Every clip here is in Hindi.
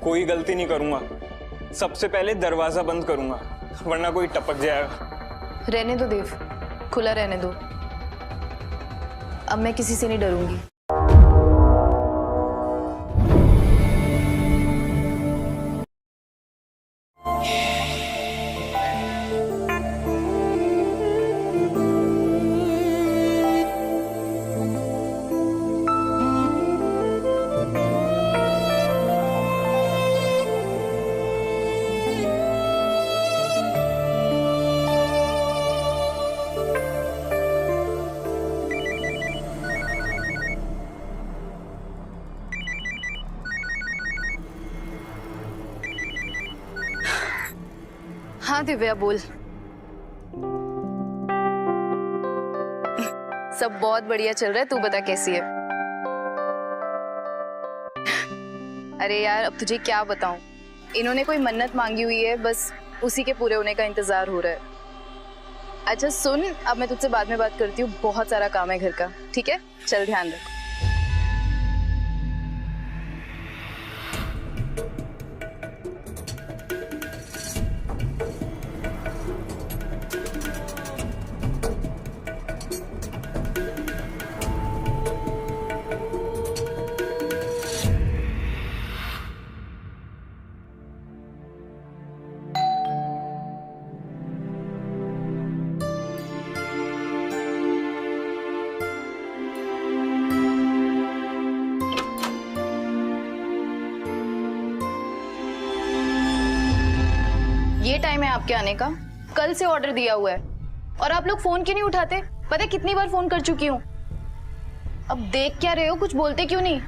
कोई गलती नहीं करूंगा। सबसे पहले दरवाजा बंद करूंगा, वरना कोई टपक जाएगा। रहने दो देव, खुला रहने दो। अब मैं किसी से नहीं डरूंगी। हाँ दिव्या बोल। सब बहुत बढ़िया चल रहा है, तू बता कैसी है? अरे यार अब तुझे क्या बताऊं, इन्होंने कोई मन्नत मांगी हुई है, बस उसी के पूरे होने का इंतजार हो रहा है। अच्छा सुन, अब मैं तुझसे बाद में बात करती हूँ, बहुत सारा काम है घर का। ठीक है, चल ध्यान रख। ये टाइम है आपके आने का? कल से ऑर्डर दिया हुआ है और आप लोग फोन क्यों नहीं उठाते? पता है कितनी बार फोन कर चुकी हूँ। अब देख क्या रहे हो, कुछ बोलते क्यों नहीं?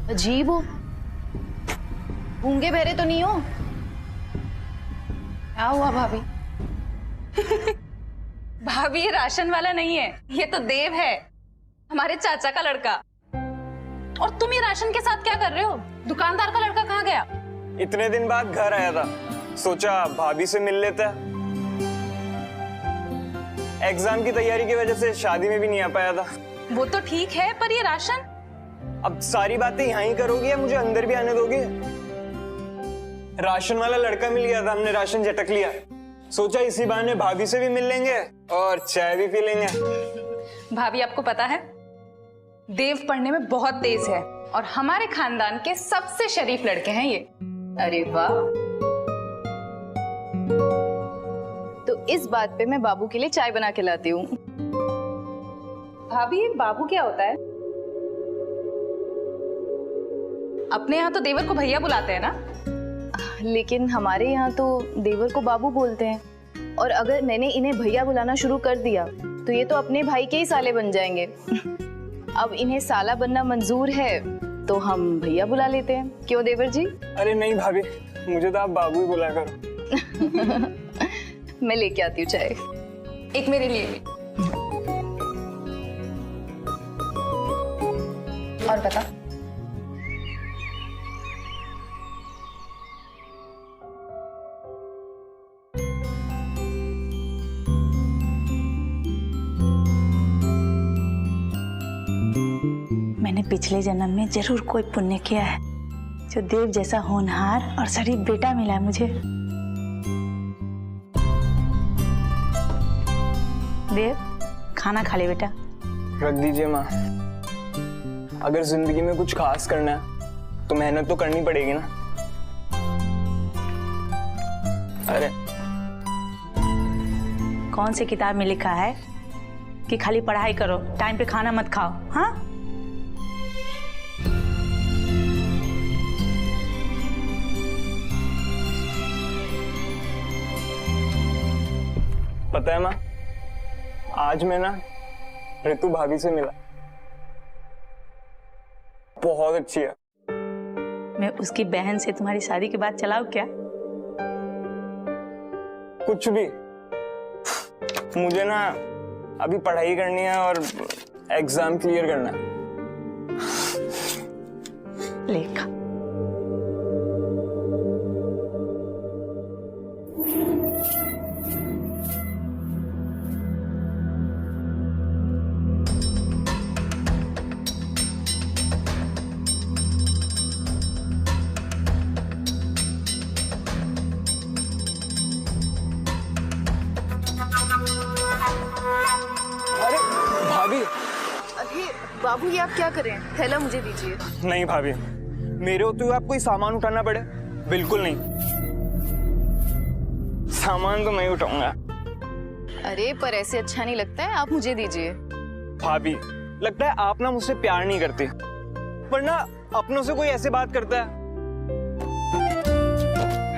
अजीब हो, गूंगे बहरे तो नहीं हो? क्या हुआ भाभी? भाभी ये राशन वाला नहीं है, ये तो देव है, हमारे चाचा का लड़का। और तुम ये राशन के साथ क्या कर रहे हो? दुकानदार का लड़का कहाँ गया? इतने दिन बाद घर आया था, सोचा भाभी से मिल लेता है। एग्जाम की तैयारी की वजह से शादी में भी नहीं आ पाया था। वो तो ठीक है, पर ये राशन? अब सारी बातें यहाँ ही करोगी या मुझे अंदर भी आने दोगे? राशन वाला लड़का मिल गया था, हमने राशन झटक लिया। सोचा इसी बहाने भाभी से भी मिल लेंगे और चाय भी पी लेंगे। भाभी आपको पता है, देव पढ़ने में बहुत तेज है और हमारे खानदान के सबसे शरीफ लड़के हैं ये। अरे वाह, तो इस बात पे मैं बाबू के लिए चाय बना के लाती हूँ। भाभी बाबू क्या होता है? अपने यहाँ तो देवर को भैया बुलाते हैं ना? लेकिन हमारे यहाँ तो देवर को बाबू बोलते हैं, और अगर मैंने इन्हें भैया बुलाना शुरू कर दिया तो ये तो अपने भाई के ही साले बन जाएंगे। अब इन्हें साला बनना मंजूर है तो हम भैया बुला लेते हैं, क्यों देवर जी? अरे नहीं भाभी, मुझे तो आप बाबू ही बुला करो। मैं लेके आती हूँ चाय। एक मेरे लिए भी। और बता, मैंने पिछले जन्म में जरूर कोई पुण्य किया है, जो देव जैसा होनहार और शरीफ बेटा मिला है मुझे। देव, खाना खा ले बेटा। रख दीजिए माँ। अगर जिंदगी में कुछ खास करना है तो मेहनत तो करनी पड़ेगी ना। अरे कौन सी किताब में लिखा है कि खाली पढ़ाई करो, टाइम पे खाना मत खाओ? हाँ, पता है माँ, आज मैं ना ऋतु भाभी से मिला, बहुत अच्छी है। मैं उसकी बहन से तुम्हारी शादी के बाद चलाऊं क्या? कुछ भी, मुझे ना अभी पढ़ाई करनी है और एग्जाम क्लियर करना है। लेखा बाबू ये आप क्या करें? थैला मुझे दीजिए। नहीं भाभी, मेरे होते हुए आप कोई सामान उठाना पड़े, बिल्कुल नहीं। सामान तो मैं ही उठाऊंगा। अरे पर ऐसे अच्छा नहीं लगता है, आप मुझे दीजिए। भाभी, लगता है आप ना मुझसे प्यार नहीं करते, वरना अपनों से कोई ऐसे बात करता है।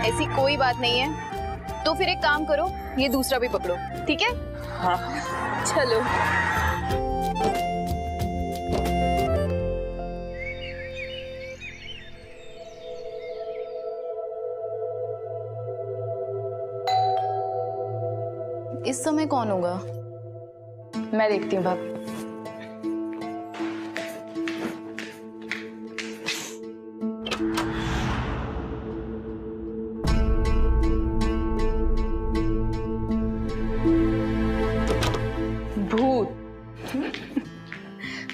ऐसी कोई बात नहीं है। तो फिर एक काम करो, ये दूसरा भी पकड़ो, ठीक है? हाँ। चलो। इस समय कौन होगा? मैं देखती हूँ भाभी। भूत?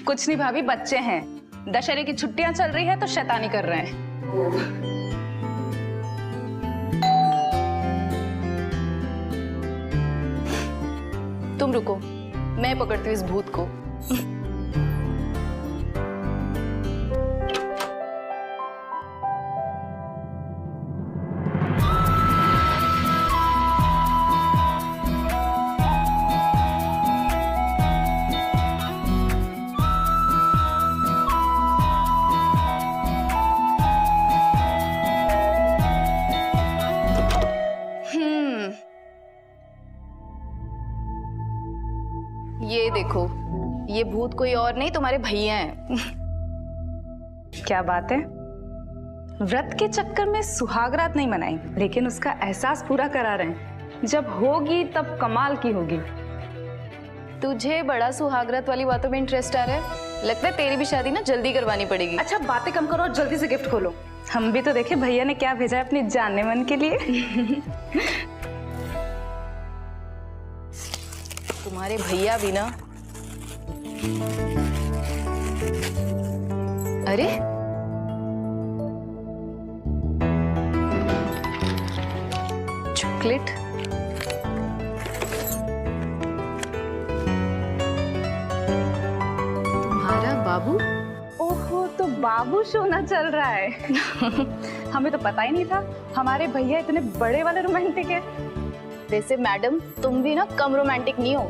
कुछ नहीं भाभी, बच्चे हैं। दशहरे की छुट्टियां चल रही है तो शैतानी कर रहे हैं। तुम रुको, मैं पकड़ती हूँ इस भूत को। ये देखो, ये भूत कोई और नहीं, तुम्हारे भैया हैं। क्या बात है? व्रत के चक्कर में सुहागरात नहीं मनाई, लेकिन उसका एहसास पूरा करा रहे हैं। जब होगी तब कमाल की होगी। तुझे बड़ा सुहागरात वाली बातों में इंटरेस्ट आ रहा है? लगता है तेरी भी शादी ना जल्दी करवानी पड़ेगी। अच्छा बातें कम करो और जल्दी से गिफ्ट खोलो। हम भी तो देखे भैया ने क्या भेजा है अपने जानने मन के लिए। तुम्हारे भैया भी ना। अरे चॉकलेट। तुम्हारा बाबू? ओहो, तो बाबू सोना चल रहा है। हमें तो पता ही नहीं था हमारे भैया इतने बड़े वाले रोमांटिक है। वैसे मैडम तुम भी ना कम रोमांटिक नहीं हो।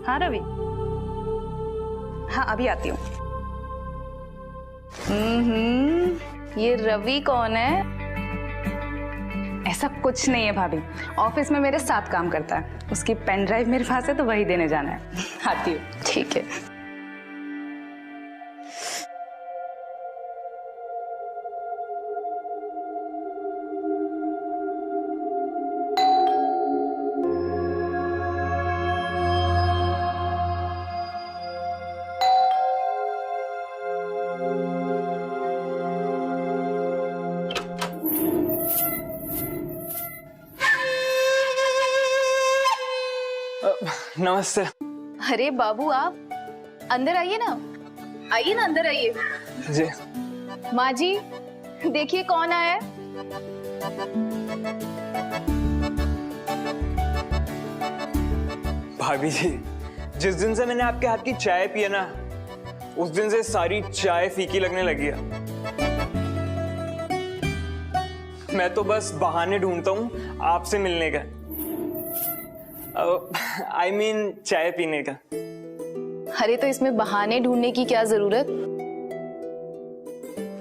हाँ रवि, हाँ अभी आती हूँ। ये रवि कौन है? ऐसा कुछ नहीं है भाभी, ऑफिस में मेरे साथ काम करता है। उसकी पेन ड्राइव मेरे पास है तो वही देने जाना है। आती हूँ। ठीक है। नमस्ते। अरे बाबू आप अंदर आइए ना, आइए ना अंदर आइए। जी। माँ जी देखिए कौन आया है। भाभी जी, जिस दिन से मैंने आपके हाथ की चाय पी है ना, उस दिन से सारी चाय फीकी लगने लगी है। मैं तो बस बहाने ढूंढता हूँ आपसे मिलने का। I mean, चाय पीने का। अरे तो इसमें बहाने ढूंढने की क्या जरूरत?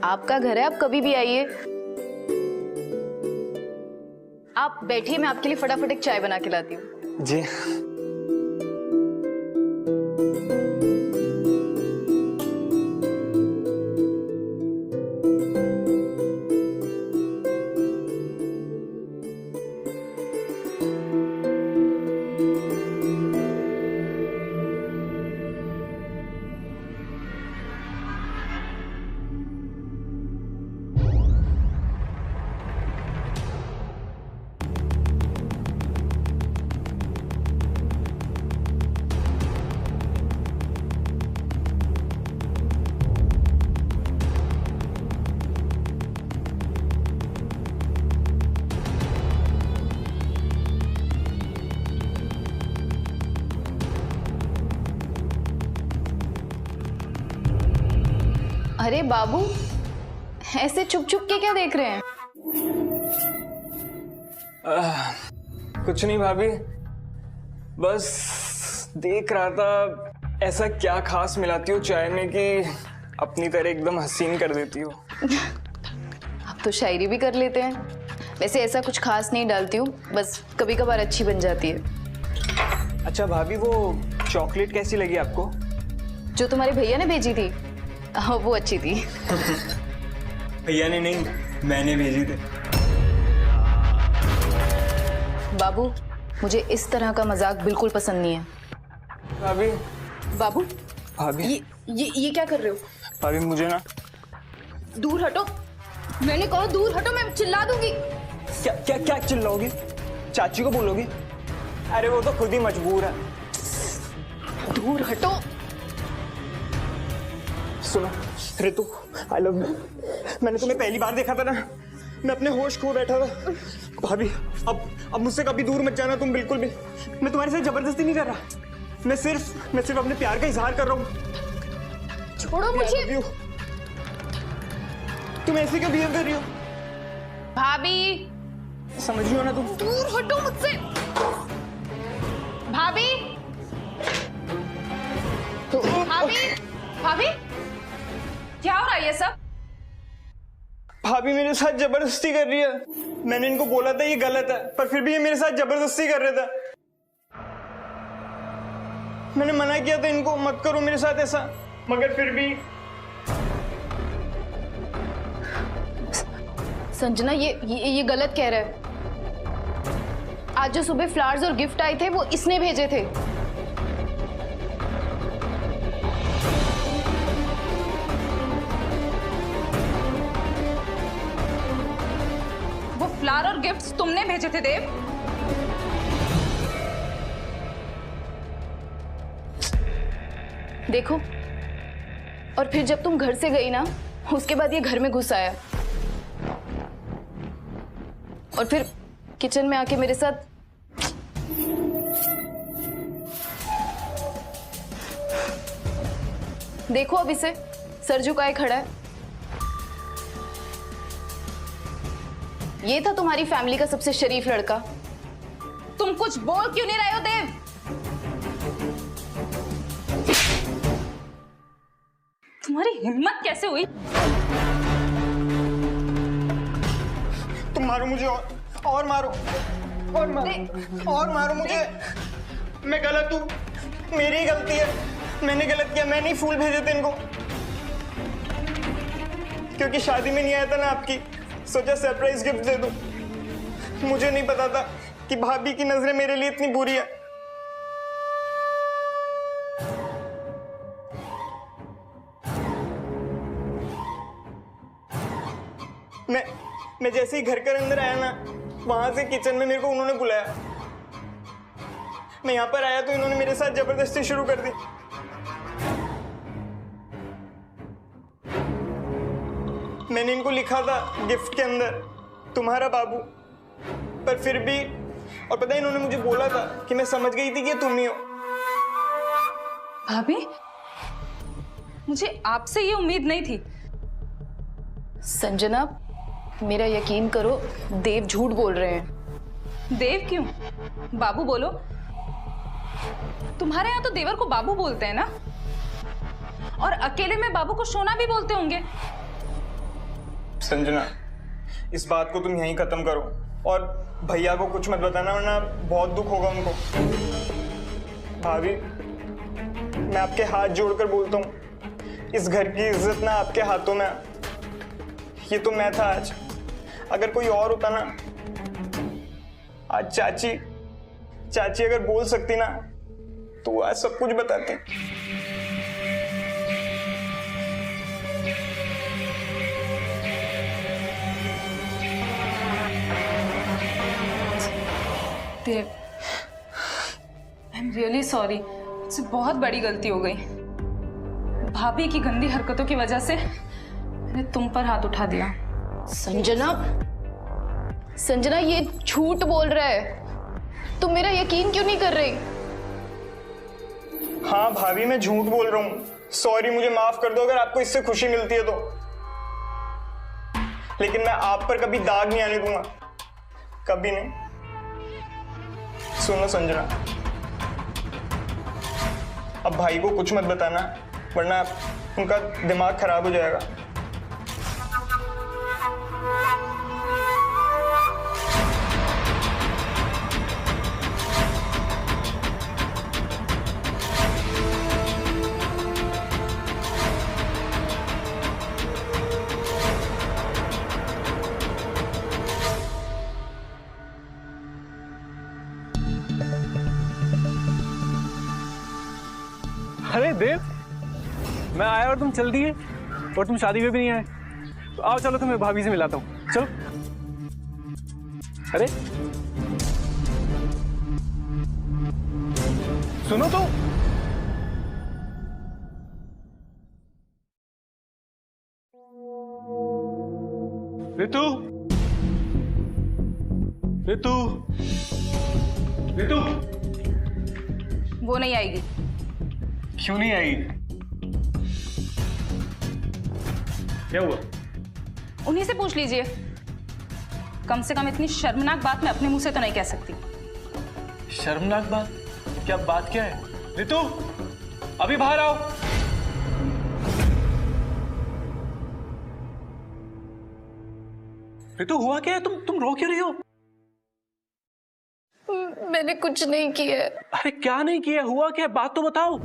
आपका घर है, आप कभी भी आइए। आप बैठिए, मैं आपके लिए फटाफट एक चाय बना के लाती हूँ। जी। अरे बाबू, ऐसे चुप चुप के क्या देख रहे हैं? कुछ नहीं भाभी, बस देख रहा था ऐसा क्या खास मिलाती हो चाय में कि अपनी तरह एकदम हसीन कर देती हो। आप तो शायरी भी कर लेते हैं। वैसे ऐसा कुछ खास नहीं डालती हूँ, बस कभी कभार अच्छी बन जाती है। अच्छा भाभी, वो चॉकलेट कैसी लगी आपको? जो तुम्हारे भैया ने भेजी थी, वो अच्छी थी। भैया ने नहीं, मैंने भेजी थी। बाबू, मुझे इस तरह का मजाक बिल्कुल पसंद नहीं है। भाभी बाबू, भाभी ये क्या कर रहे हो? भाभी मुझे ना, दूर हटो, मैंने कहा दूर हटो, मैं चिल्ला दूंगी। क्या क्या क्या चिल्लाओगी? चाची को बोलोगी? अरे वो तो खुद ही मजबूर है। दूर हटो। सुनो रितु, आई लव यू। मैंने तुम्हें पहली बार देखा था ना, मैं अपने होश खो बैठा था। भाभी अब मुझसे कभी दूर मत जाना तुम, बिल्कुल भी। मैं तुम्हारे साथ जबरदस्ती नहीं कर रहा, मैं सिर्फ अपने प्यार का इजहार कर रहा हूँ। छोड़ो मुझे। तुम ऐसे क्यों बिहेव कर रही हो? भाभी, समझ रही हो ना तुम? दूर हटो मुझसे। भाभी, भाभी, भाभी, क्या हो रहा है ये सब? भाभी मेरे साथ जबरदस्ती कर रही है। मैंने इनको बोला था ये गलत है, पर फिर भी ये मेरे साथ जबरदस्ती कर रहे थे। मैंने मना किया था इनको, मत करो मेरे साथ ऐसा, मगर फिर भी। संजना, ये गलत कह रहा है। आज जो सुबह फ्लावर्स और गिफ्ट आए थे वो इसने भेजे थे। वो फ्लावर और गिफ्ट्स तुमने भेजे थे देव? देखो, और फिर जब तुम घर से गई ना, उसके बाद ये घर में घुस आया और फिर किचन में आके मेरे साथ देखो, अब इसे सर झुकाए खड़ा है। ये था तुम्हारी फैमिली का सबसे शरीफ लड़का। तुम कुछ बोल क्यों नहीं रहे हो देव? तुम्हारी हिम्मत कैसे हुई? तुम मारो मुझे, और मारो, और मारो, और मारो मुझे। मैं गलत हूँ, मेरी ही गलती है, मैंने गलत किया। मैंने ही फूल भेजे थे इनको, क्योंकि शादी में नहीं आया था ना आपकी, सोचा सरप्राइज गिफ्ट दे दूं। मुझे नहीं पता था कि भाभी की नजरें मेरे लिए इतनी बुरी है। मैं जैसे ही घर के अंदर आया ना, वहां से किचन में मेरे को उन्होंने बुलाया। मैं यहाँ पर आया तो इन्होंने मेरे साथ जबरदस्ती शुरू कर दी। मैंने इनको लिखा था गिफ्ट के अंदर, तुम्हारा बाबू, पर फिर भी, और पता है इन्होंने मुझे बोला था कि मैं समझ गई थी कि ये तुम ही हो। भाभी, मुझे आपसे ये उम्मीद नहीं थी। संजना, मेरा यकीन करो, देव झूठ बोल रहे हैं। देव क्यों? बाबू बोलो। तुम्हारे यहाँ तो देवर को बाबू बोलते हैं ना, और अकेले में बाबू को सोना भी बोलते होंगे। संजना, इस बात को तुम यहीं खत्म करो और भैया को कुछ मत बताना, वरना बहुत दुख होगा उनको। भाभी, मैं आपके हाथ जोड़कर बोलता हूँ, इस घर की इज्जत ना आपके हाथों में। ये तो मैं था आज, अगर कोई और होता ना, आज चाची अगर बोल सकती ना, तो आज सब कुछ बताती। देव, आई एम रियली सॉरी। मुझसे बहुत बड़ी गलती हो गई। भाभी की गंदी हरकतों की वजह से मैंने तुम पर हाथ उठा दिया। संजना, ये झूठ बोल रहा है। तुम मेरा यकीन क्यों नहीं कर रही? हाँ भाभी, मैं झूठ बोल रहा हूँ, सॉरी, मुझे माफ कर दो अगर आपको इससे खुशी मिलती है तो, लेकिन मैं आप पर कभी दाग नहीं आने दूंगा, कभी नहीं। सुनो संजना, अब भाई को कुछ मत बताना, वरना उनका दिमाग खराब हो जाएगा। अरे देव, मैं आया और तुम चल दिए, और तुम शादी में भी नहीं आए। तो आओ चलो, तुम्हें भाभी से मिलाता हूँ, चलो। अरे सुनो तो, ऋतु, ऋतु, ऋतु। वो नहीं आएगी। क्यों नहीं आई? क्या हुआ? उन्हीं से पूछ लीजिए। कम से कम इतनी शर्मनाक बात मैं अपने मुंह से तो नहीं कह सकती। शर्मनाक बात? क्या बात क्या है? ऋतु, अभी बाहर आओ। ऋतु, हुआ क्या है? तुम रो क्यों रही हो? मैंने कुछ नहीं किया है। अरे क्या नहीं किया? हुआ क्या? बात तो बताओ।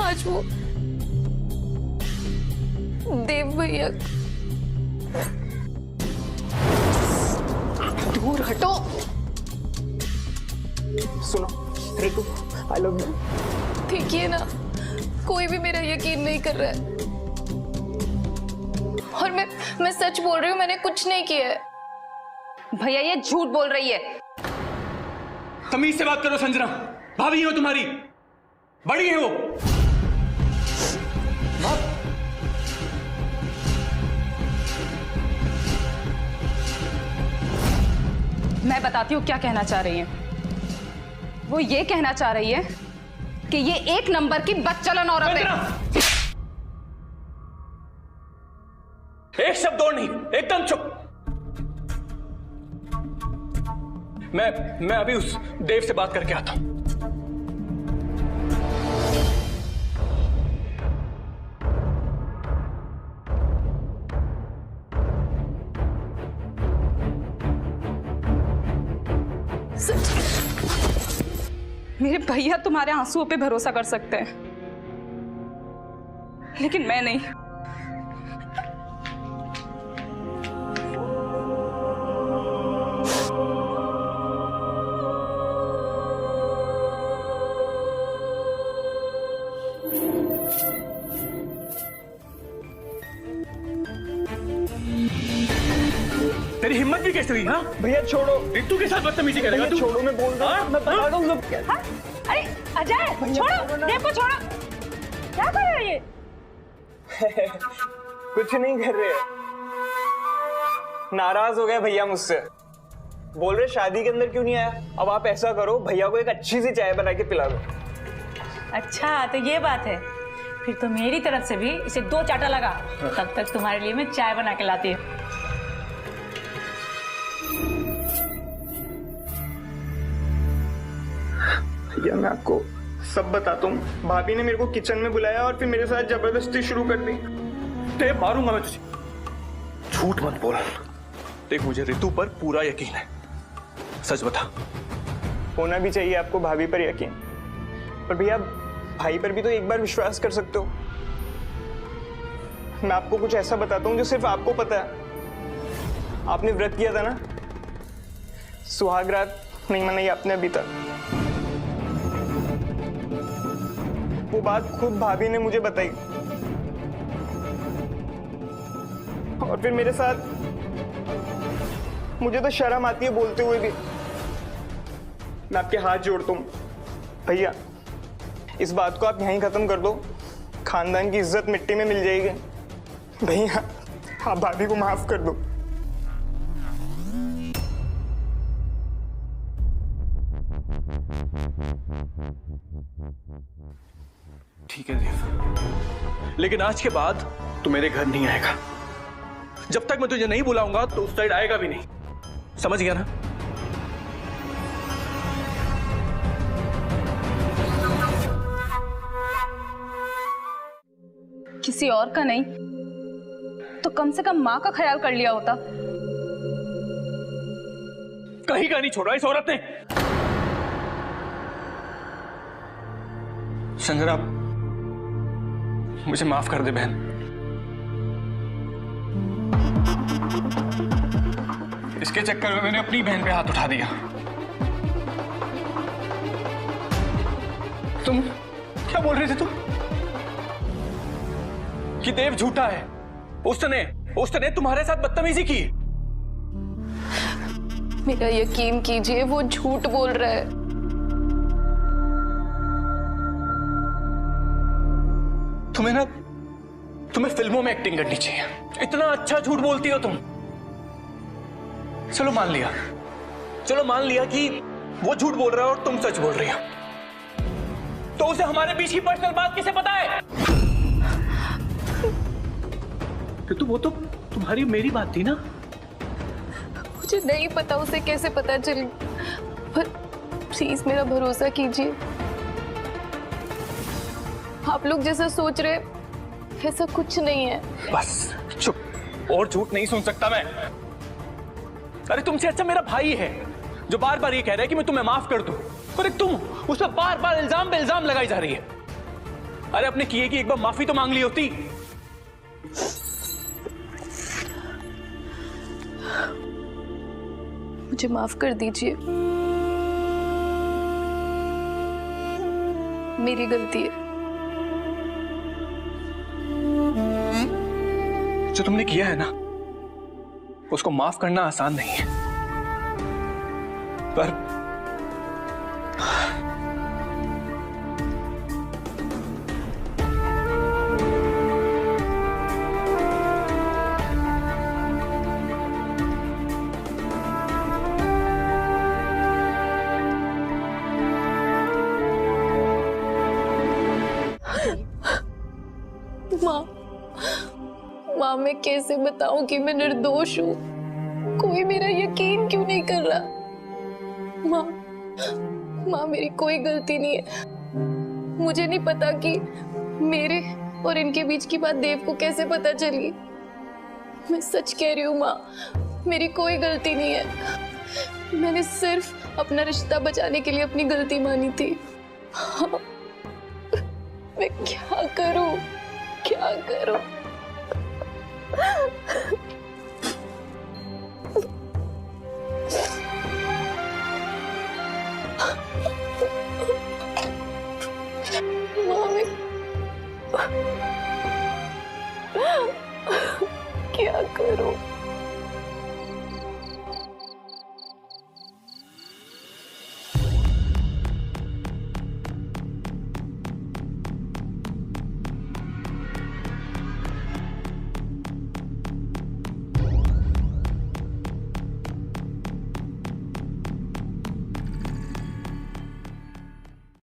आज वो देव भैया, दूर हटो। सुनो ऋतु, आई लव यू। देखिए ना, कोई भी मेरा यकीन नहीं कर रहा है, और मैं सच बोल रही हूँ, मैंने कुछ नहीं किया है। भैया ये झूठ बोल रही है। तमीज से बात करो संजना, भाभी हो तुम्हारी, बड़ी है वो। मैं बताती हूँ क्या कहना चाह रही है। वो ये कहना चाह रही है कि ये एक नंबर की बदचलन औरत है। एक शब्द और नहीं, एकदम चुप। मैं अभी उस देव से बात करके आता हूं। मेरे भैया तुम्हारे आंसुओं पे भरोसा कर सकते हैं, लेकिन मैं नहीं। तेरी हिम्मत भी कैसे हुई? हाँ भैया छोड़ो, ऋतु के साथ बदतमीजी करेगा तू? छोड़ो, मैं बोल रहा हूँ, मैं बता रहा हूँ सब क्या। अरे अजय, छोड़ो, देव को छोड़ो। क्या कर रहे हो ये? कुछ नहीं कर रहे, नाराज हो गए भैया मुझसे, बोल रहे शादी के अंदर क्यों नहीं आया। अब आप ऐसा करो, भैया को एक अच्छी सी चाय बना के पिला दो। अच्छा तो ये बात है, फिर तो मेरी तरफ से भी इसे 2 चाटा लगा, तब तक तुम्हारे लिए मैं चाय बना के लाती हूँ। भैया मैं आपको सब बताता हूँ, भाभी ने मेरे को किचन में बुलाया और फिर मेरे साथ जबरदस्ती शुरू कर दी। ते मारूंगा मैं तुझे। झूठ मत बोल। देख, मुझे ऋतु पर पूरा यकीन है, सच बता। होना भी चाहिए आपको भाभी पर यकीन, पर भैया भाई पर भी तो एक बार विश्वास कर सकते हो। मैं आपको कुछ ऐसा बताता हूँ जो सिर्फ आपको पता है। आपने व्रत किया था ना, सुहाग रात नहीं मनाई आपने अभी तक। वो बात खुद भाभी ने मुझे बताई, और फिर मेरे साथ, मुझे तो शर्म आती है बोलते हुए भी। मैं आपके हाथ जोड़ता हूँ भैया, इस बात को आप यहीं खत्म कर दो, खानदान की इज्जत मिट्टी में मिल जाएगी। भैया आप भाभी को माफ कर दो। ठीक है देव, लेकिन आज के बाद तू मेरे घर नहीं आएगा। जब तक मैं तुझे नहीं बुलाऊंगा तो उस साइड आएगा भी नहीं, समझ गया ना? किसी और का नहीं तो कम से कम माँ का ख्याल कर लिया होता। कहीं का नहीं छोड़ा इस औरत ने। संजना, मुझे माफ कर दे बहन। इसके चक्कर में मैंने अपनी बहन पे हाथ उठा दिया। तुम क्या बोल रहे थे तुम? कि देव झूठा है, उसने तुम्हारे साथ बदतमीजी की। मेरा यकीन कीजिए, वो झूठ बोल रहा है। तुम्हें फिल्मों में एक्टिंग करनी चाहिए। इतना अच्छा झूठ बोलती हो तुम। चलो मान लिया कि वो झूठ बोल रहा है और तुम सच बोल रही हो, तो उसे हमारे बीच की पर्सनल बात कैसे पता है? तो वो तो तुम्हारी मेरी बात थी ना। मुझे नहीं पता उसे कैसे पता चली, पर प्लीज मेरा भरोसा कीजिए। आप लोग जैसा सोच रहे ऐसा कुछ नहीं है। बस चुप, और झूठ नहीं सुन सकता मैं। अरे तुमसे अच्छा मेरा भाई है जो बार बार ये कह रहा है कि मैं तुम्हें माफ कर दूं, पर तुम उस पर बार बार इल्जाम पे इल्जाम लगाई जा रही है। अरे अपने किए की एक बार माफी तो मांग ली होती। मुझे माफ कर दीजिए, मेरी गलती है। जो तुमने किया है ना, उसको माफ करना आसान नहीं है, पर माँ, मैं कैसे बताऊं कि मैं निर्दोष हूँ? कोई मेरा यकीन क्यों नहीं कर रहा? माँ, मेरी कोई गलती नहीं है। मुझे नहीं पता कि मेरे और इनके बीच की बात देव को कैसे पता चली। मैं सच कह रही हूँ माँ, मेरी कोई गलती नहीं है। मैंने सिर्फ अपना रिश्ता बचाने के लिए अपनी गलती मानी थी। मैं क्या करूं? क्या करूं?